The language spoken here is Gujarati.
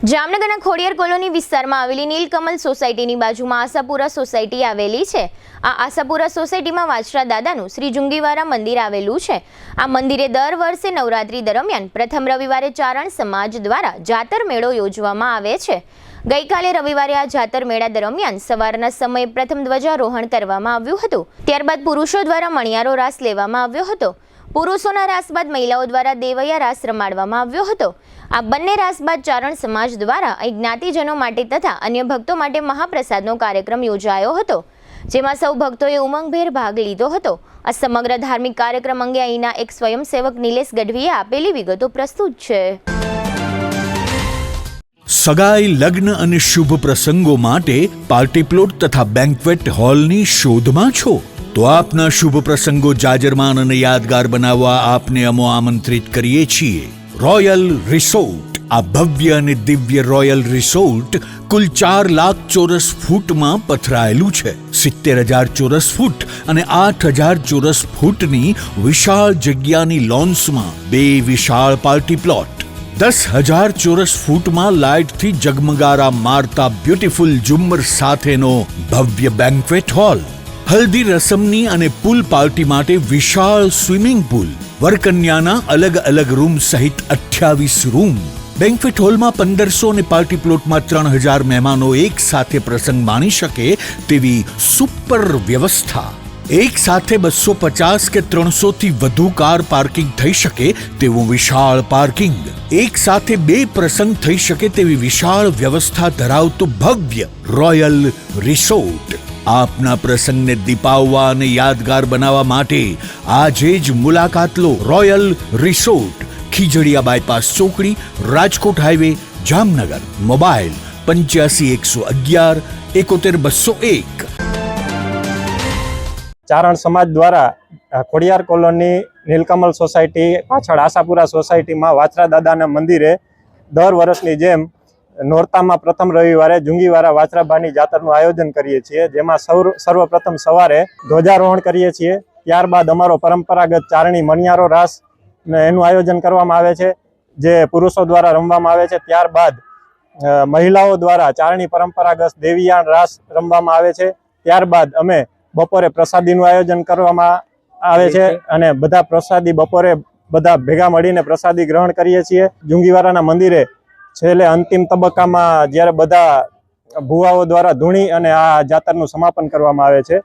જામનગરના ખોડિયાર કોલોની વિસ્તારમાં આવેલી નીલકમલ સોસાયટીની બાજુમાં આશાપુરા સોસાયટી આવેલી છે। આ આશાપુરા સોસાયટીમાં વાછરા દાદાનું શ્રી જુંગીવારા મંદિર આવેલું છે। આ મંદિરે દર વર્ષે નવરાત્રી દરમિયાન પ્રથમ રવિવારે ચારણ સમાજ દ્વારા જાતર મેળો યોજવામાં આવે છે। ગઈકાલે રવિવારે આ જાતર મેળા દરમિયાન સવારના સમયે પ્રથમ ધ્વજારોહણ કરવામાં આવ્યું હતું। ત્યારબાદ પુરુષો દ્વારા મણિયારો રાસ લેવામાં આવ્યો હતો। પુરુષોના રાસ બાદ મહિલાઓ દ્વારા દેવૈયા રાસ રમાડવામાં આવ્યો હતો। આ બંને રાસ બાદ ચારણ સમાજ દ્વારા અહીં જ્ઞાતિજનો માટે તથા અન્ય ભક્તો માટે મહાપ્રસાદનો કાર્યક્રમ યોજાયો હતો, જેમાં સૌ ભક્તોએ ઉમંગભેર ભાગ લીધો હતો। આ સમગ્ર ધાર્મિક કાર્યક્રમ અંગે અહીંના એક સ્વયંસેવક નિલેશ ગઢવીએ આપેલી વિગતો પ્રસ્તુત છે। સગાઈ, લગ્ન અને શુભ પ્રસંગો માટે પાર્ટી પ્લોટ તથા બેન્ક્વેટ હોલની શોધમાં છો તો આપના શુભ પ્રસંગો જાજરમાન અને યાદગાર બનાવવા આપને અમો આમંત્રિત કરીએ છીએ। રોયલ રિસોર્ટ, આ ભવ્ય અને દિવ્ય રોયલ રિસોર્ટ કુલ 4 લાખ ચોરસ ફૂટમાં પથરાયેલું છે। 70,000 ચોરસ ફૂટ અને 8,000 ચોરસ ફૂટની વિશાળ જગ્યાની લોન્સમાં 2 વિશાળ પાર્ટી પ્લોટ, 10,000 ચોરસ ફૂટમાં લાઇટથી જગમગારા મારતા બ્યુટીફુલ ઝુમ્મર સાથેનો ભવ્ય બેન્ક્વેટ હોલ, હલ્દી રસમની અને પૂલ પાર્ટી માટે વિશાળ સ્વિમિંગ પૂલ, વરકન્યાના અલગ અલગ રૂમ સહિત 28 રૂમ, બેન્ક્વેટ હોલમાં 1500 અને પાર્ટી પ્લોટમાં 3,000 મહેમાનો એક સાથે પ્રસંગ માણી શકે તેવી સુપર વ્યવસ્થા, એક સાથે 250 કે 300 થી વધુ કાર પાર્કિંગ થઈ શકે તેવું વિશાળ પાર્કિંગ, એક સાથે 2 પ્રસંગ થઈ શકે તેવી વિશાળ વ્યવસ્થા ધરાવતું ભવ્ય રોયલ રિસોર્ટ। આપના પ્રસંગને દીપાવવા અને યાદગાર બનાવવા માટે આજે જ મુલાકાત લો। રોયલ રિસોર્ટ, ખીજડીયા બાયપાસ ચોકડી, રાજકોટ હાઈવે, જામનગર। મોબાઈલ 85 111 71 201। ચારણ સમાજ દ્વારા ખોડિયાર કોલોની નીલકમલ સોસાયટી પાછળ આશાપુરા સોસાયટીમાં વાછરા દાદાના મંદિરે દર વર્ષની જેમ નોરતામાં પ્રથમ રવિવારે જુંગીવારા વાછરાબાની જાતરનું આયોજન કરીએ છીએ, જેમાં સર્વપ્રથમ સવારે ધ્વજારોહણ કરીએ છીએ। ત્યારબાદ અમારો પરંપરાગત ચારણી મણિયારો રાસ એનું આયોજન કરવામાં આવે છે, જે પુરુષો દ્વારા રમવામાં આવે છે। ત્યારબાદ મહિલાઓ દ્વારા ચારણી પરંપરાગત દેવિયાણ રાસ રમવામાં આવે છે। ત્યારબાદ અમે બપોરે પ્રસાદીનું આયોજન કરવામાં આવે છે અને બધા પ્રસાદી બપોરે બધા ભેગા મળીને પ્રસાદી ગ્રહણ કરીએ છીએ। જુંગીવારાના મંદિરે છેલ્લે અંતિમ તબક્કામાં જ્યારે બધા ભુવાઓ દ્વારા ધૂણી અને આ જાતરનું સમાપન કરવામાં આવે છે।